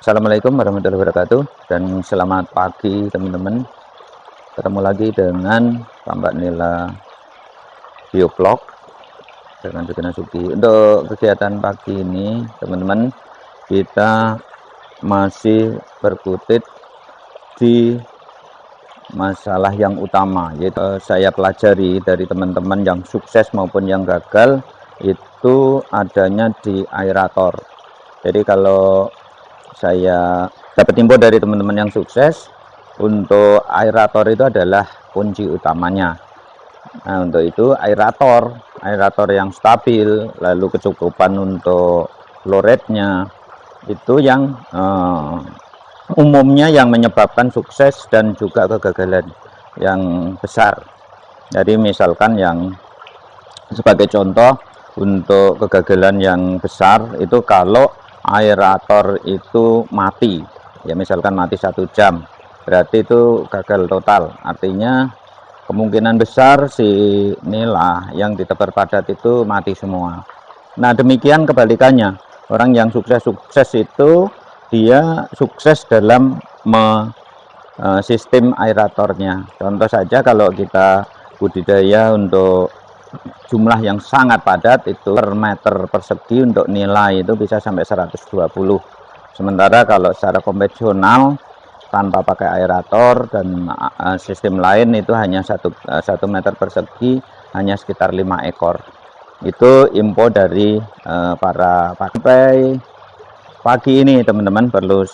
Assalamualaikum warahmatullahi wabarakatuh, dan selamat pagi teman-teman. Ketemu lagi dengan Mbak Nila Biovlog dengan Sugeng Sugi. Untuk kegiatan pagi ini teman-teman, kita masih berkutit di masalah yang utama, yaitu saya pelajari dari teman-teman yang sukses maupun yang gagal, itu adanya di aerator. Jadi kalau saya dapat info dari teman-teman yang sukses, untuk aerator itu adalah kunci utamanya. Nah, untuk itu aerator yang stabil, lalu kecukupan untuk flow rate-nya, itu yang umumnya yang menyebabkan sukses dan juga kegagalan yang besar. Jadi misalkan yang sebagai contoh untuk kegagalan yang besar itu kalau aerator itu mati, ya misalkan mati 1 jam, berarti itu gagal total. Artinya kemungkinan besar si nila yang ditebar padat itu mati semua. Nah demikian kebalikannya, orang yang sukses itu dia sukses dalam sistem aeratornya. Contoh saja kalau kita budidaya untuk jumlah yang sangat padat, itu per meter persegi untuk nilai itu bisa sampai 120. Sementara kalau secara konvensional tanpa pakai aerator dan sistem lain itu hanya 1 meter persegi hanya sekitar 5 ekor. Itu info dari para sampai pagi ini teman-teman. Perlu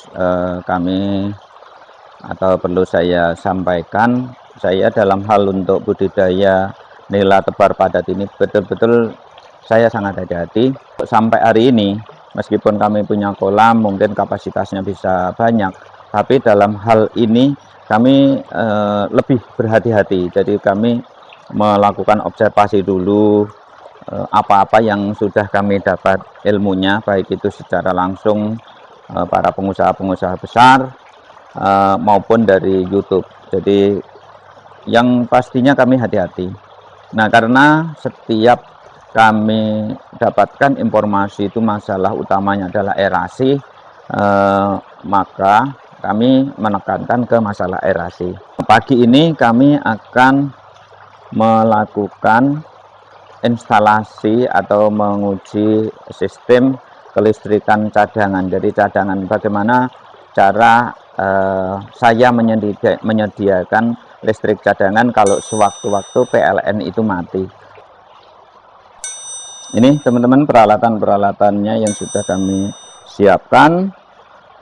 perlu saya sampaikan, saya dalam hal untuk budidaya nila tebar padat ini betul-betul saya sangat hati-hati. Sampai hari ini meskipun kami punya kolam mungkin kapasitasnya bisa banyak, tapi dalam hal ini kami lebih berhati-hati. Jadi kami melakukan observasi dulu apa-apa yang sudah kami dapat ilmunya, baik itu secara langsung para pengusaha-pengusaha besar maupun dari YouTube. Jadi yang pastinya kami hati-hati. Nah, karena setiap kami dapatkan informasi itu masalah utamanya adalah aerasi, maka kami menekankan ke masalah aerasi. Pagi ini kami akan melakukan instalasi atau menguji sistem kelistrikan cadangan. Jadi cadangan, bagaimana cara saya menyediakan listrik cadangan kalau sewaktu-waktu PLN itu mati. Ini teman-teman peralatan-peralatannya yang sudah kami siapkan.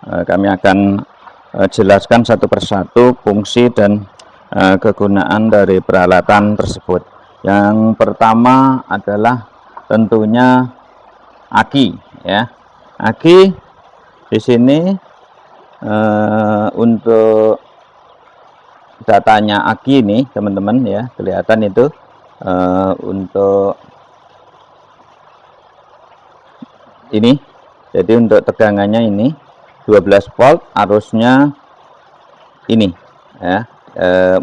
Kami akan jelaskan satu persatu fungsi dan kegunaan dari peralatan tersebut. Yang pertama adalah tentunya aki, ya. Aki di sini untuk datanya aki ini teman-teman, ya, kelihatan itu untuk ini. Jadi untuk tegangannya ini 12 volt, arusnya ini, ya, 45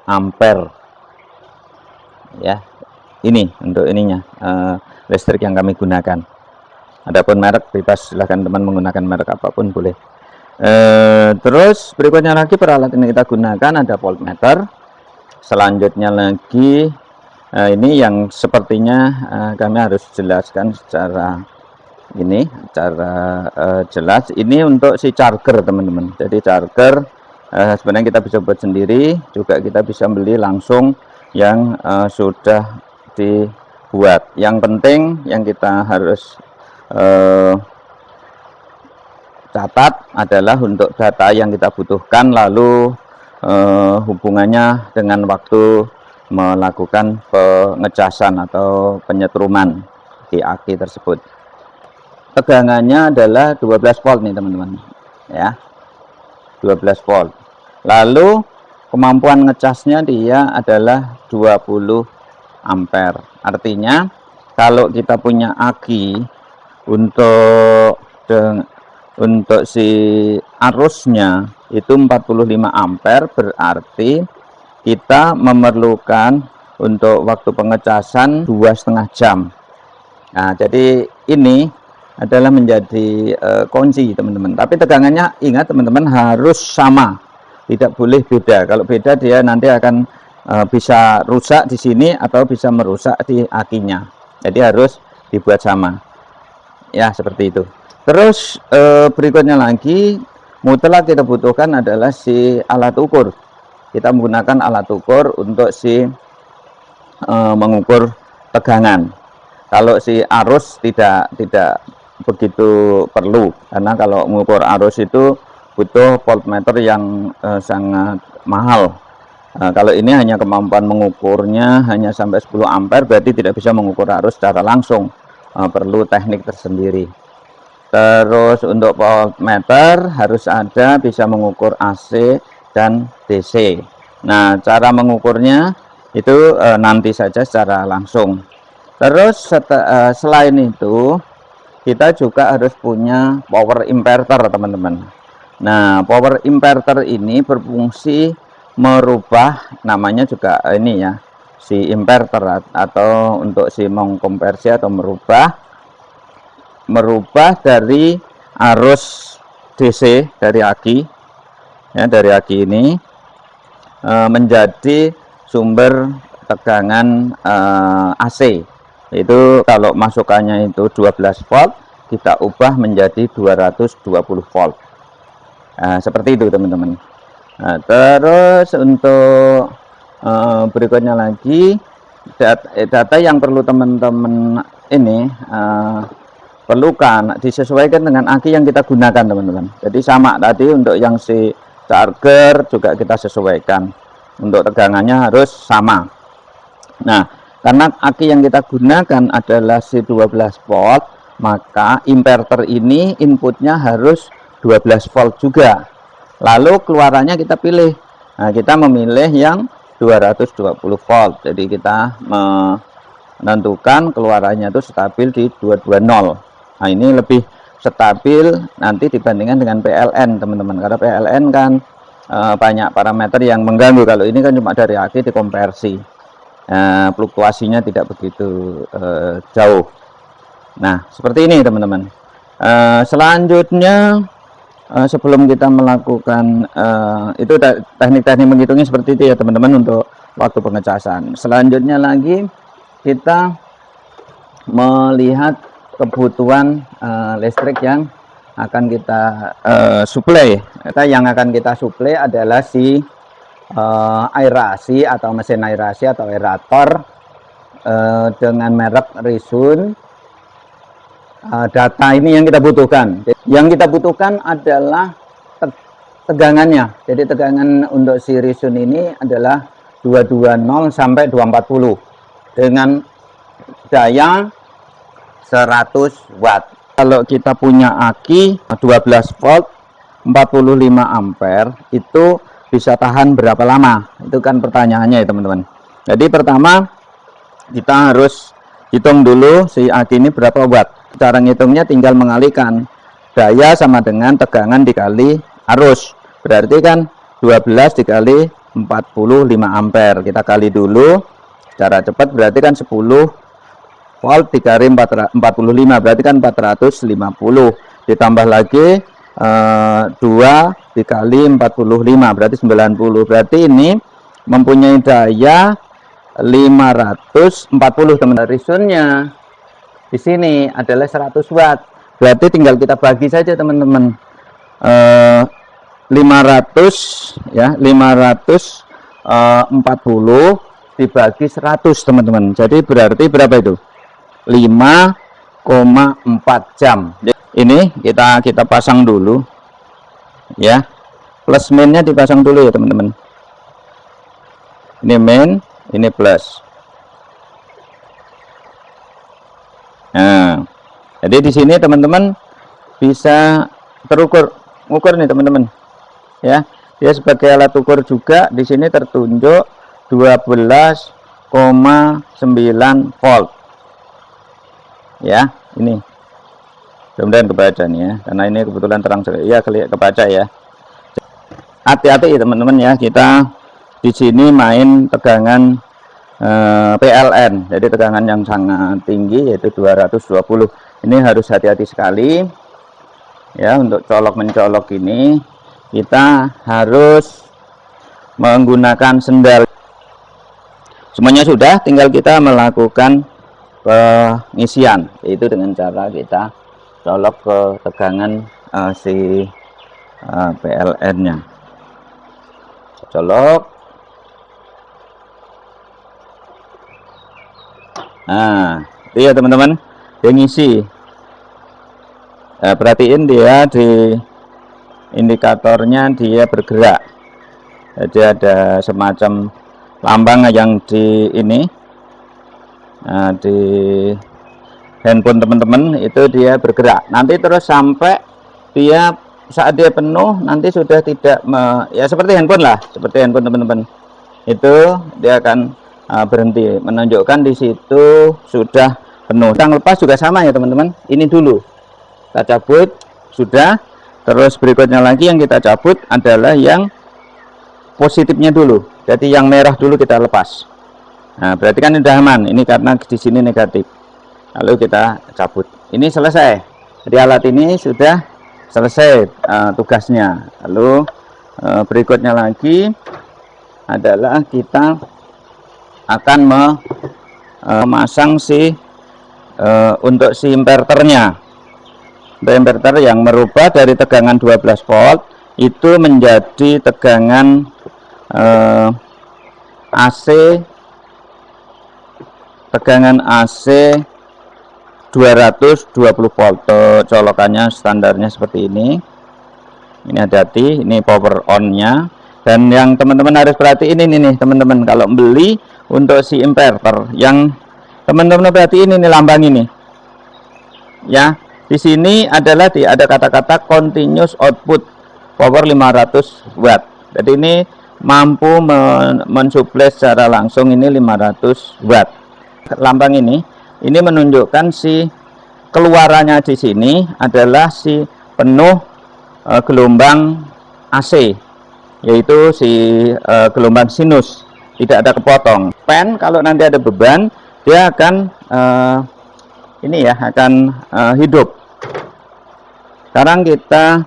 ampere, ya. Ini untuk ininya listrik yang kami gunakan. Adapun merek bebas, silahkan teman menggunakan merek apapun boleh. Terus berikutnya lagi peralatan yang kita gunakan ada voltmeter. Selanjutnya lagi ini yang sepertinya kami harus jelaskan secara jelas. Ini untuk si charger teman-teman. Jadi charger sebenarnya kita bisa buat sendiri, juga kita bisa beli langsung yang sudah dibuat. Yang penting yang kita harus catat adalah untuk data yang kita butuhkan, lalu hubungannya dengan waktu melakukan pengecasan atau penyetruman di aki tersebut. Tegangannya adalah 12 volt nih teman-teman, ya, 12 volt. Lalu kemampuan ngecasnya dia adalah 20 ampere. Artinya kalau kita punya aki untuk si arusnya itu 45 ampere, berarti kita memerlukan untuk waktu pengecasan 2,5 jam. Nah, jadi ini adalah menjadi kunci teman-teman. Tapi tegangannya ingat teman-teman harus sama, tidak boleh beda. Kalau beda dia nanti akan bisa rusak di sini atau bisa merusak di akinya. Jadi harus dibuat sama. Ya seperti itu. Terus berikutnya lagi mutlak kita butuhkan adalah si alat ukur. Kita menggunakan alat ukur untuk si mengukur tegangan. Kalau si arus tidak begitu perlu, karena kalau mengukur arus itu butuh voltmeter yang sangat mahal. Kalau ini hanya kemampuan mengukurnya hanya sampai 10 ampere, berarti tidak bisa mengukur arus secara langsung, perlu teknik tersendiri. Terus untuk voltmeter harus ada bisa mengukur AC dan DC. Nah, cara mengukurnya itu nanti saja secara langsung. Terus selain itu kita juga harus punya power inverter teman-teman. Nah, power inverter ini berfungsi merubah, namanya juga ini ya, si inverter atau untuk si mengkonversi atau merubah dari arus DC dari aki ya, dari aki ini menjadi sumber tegangan AC. Itu kalau masukannya itu 12 volt, kita ubah menjadi 220 volt. Nah, seperti itu teman-teman. Nah, terus untuk berikutnya lagi data yang perlu teman-teman ini perlukan disesuaikan dengan aki yang kita gunakan teman-teman. Jadi sama tadi untuk yang si charger juga kita sesuaikan, untuk tegangannya harus sama. Nah, karena aki yang kita gunakan adalah si 12 volt, maka inverter ini inputnya harus 12 volt juga. Lalu keluarannya kita pilih. Nah, kita memilih yang 220 volt. Jadi kita menentukan keluarannya itu stabil di 220. Nah, ini lebih stabil nanti dibandingkan dengan PLN teman-teman. Karena PLN kan banyak parameter yang mengganggu. Kalau ini kan cuma dari aki dikonversi. Fluktuasinya tidak begitu jauh. Nah, seperti ini teman-teman. Selanjutnya sebelum kita melakukan itu teknik-teknik menghitungnya seperti itu ya teman-teman untuk waktu pengecasan. Selanjutnya lagi kita melihat kebutuhan listrik yang akan kita suplai. Yang akan kita suplai adalah si aerasi atau mesin aerasi atau aerator dengan merek Risun. Data ini yang kita butuhkan. Yang kita butuhkan adalah tegangannya. Jadi tegangan untuk si Risun ini adalah 220 sampai 240 dengan daya 100 watt. Kalau kita punya aki 12 volt 45 ampere itu bisa tahan berapa lama? Itu kan pertanyaannya ya teman-teman. Jadi pertama kita harus hitung dulu si aki ini berapa watt. Cara ngitungnya tinggal mengalihkan daya sama dengan tegangan dikali arus. Berarti kan 12 dikali 45 ampere. Kita kali dulu secara cepat, berarti kan 10 volt dikali 45 berarti kan 450. Ditambah lagi 2 dikali 45 berarti 90. Berarti ini mempunyai daya 540 teman-teman. Risunnya di sini adalah 100 watt. Berarti tinggal kita bagi saja teman-teman. 500 ya, 540 dibagi 100 teman-teman. Jadi berarti berapa itu? 5,4 jam. Ini kita pasang dulu ya, plus minnya dipasang dulu ya teman-teman. Ini min, ini plus. Nah, jadi di sini teman-teman bisa ukur nih teman-teman ya. Dia sebagai alat ukur juga di sini tertunjuk 12,9 volt ya. Ini kemudian kebaca nih ya, karena ini kebetulan terang ya, kebaca ya. Hati-hati ya teman-teman ya, kita di sini main tegangan PLN, jadi tegangan yang sangat tinggi yaitu 220. Ini harus hati-hati sekali ya, untuk colok mencolok ini kita harus menggunakan sendal. Semuanya sudah, tinggal kita melakukan pengisian, yaitu dengan cara kita colok ke tegangan si PLN nya, colok. Nah itu ya teman-teman, dia ngisi. Perhatiin dia di indikatornya, dia bergerak. Jadi ada semacam lambang yang di ini, nah, di handphone teman-teman itu dia bergerak. Nanti terus sampai dia saat dia penuh nanti sudah tidak ya seperti handphone lah, seperti handphone teman-teman. Itu dia akan berhenti, menunjukkan di situ sudah penuh. Yang lepas juga sama ya teman-teman. Ini dulu kita cabut, sudah. Terus berikutnya lagi yang kita cabut adalah yang positifnya dulu. Jadi yang merah dulu kita lepas. Nah, berarti kan udah aman. Ini karena di sini negatif. Lalu kita cabut. Ini selesai. Jadi alat ini sudah selesai tugasnya. Lalu berikutnya lagi adalah kita akan memasang untuk si inverternya. Untuk inverter yang merubah dari tegangan 12 volt itu menjadi tegangan AC, tegangan AC 220 volt. Colokannya standarnya seperti ini. Ini hati-hati, ini power on nya. Dan yang teman-teman harus perhatiin ini nih teman-teman, kalau beli untuk si inverter yang teman-teman perhatiin ini lambang ini ya, di sini adalah ada kata-kata continuous output power 500 watt. Jadi ini mampu mensuplai secara langsung ini 500 watt. Lambang ini menunjukkan si keluarannya di sini adalah si penuh gelombang AC, yaitu si gelombang sinus, tidak ada kepotong. Pen kalau nanti ada beban dia akan ini ya, akan hidup. Sekarang kita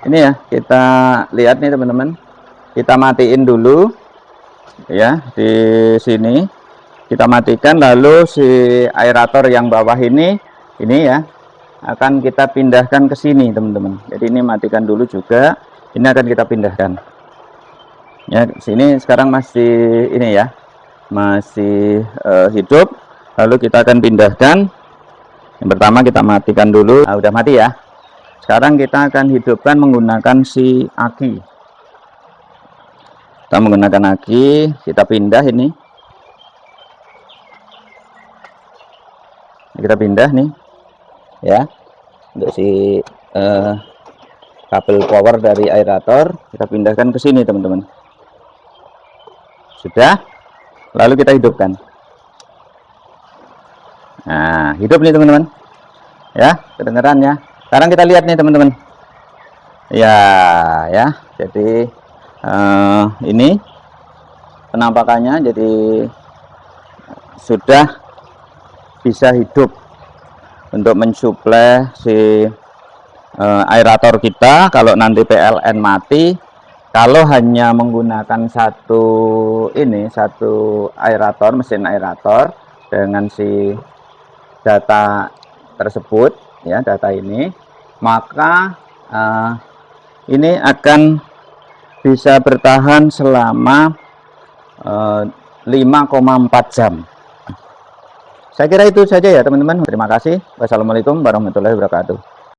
ini ya, kita lihat nih teman-teman, kita matiin dulu ya, di sini kita matikan. Lalu si aerator yang bawah ini ya akan kita pindahkan ke sini teman-teman. Jadi ini matikan dulu juga, ini akan kita pindahkan ya. Sini sekarang masih ini ya, masih hidup. Lalu kita akan pindahkan. Yang pertama kita matikan dulu. Nah, udah mati ya. Sekarang kita akan hidupkan menggunakan si aki. Kita menggunakan aki, kita pindah ini. Kita pindah nih ya, untuk si kabel power dari aerator kita pindahkan ke sini teman-teman. Sudah. Lalu kita hidupkan. Nah, hidup nih teman-teman ya, kedengeran ya. Sekarang kita lihat nih teman-teman ya, jadi ini penampakannya, jadi sudah bisa hidup untuk mensuplai si aerator kita. Kalau nanti PLN mati, kalau hanya menggunakan satu aerator, mesin aerator dengan si data tersebut ya, data ini, maka ini akan bisa bertahan selama 5,4 jam. Saya kira itu saja ya teman-teman. Terima kasih. Wassalamualaikum warahmatullahi wabarakatuh.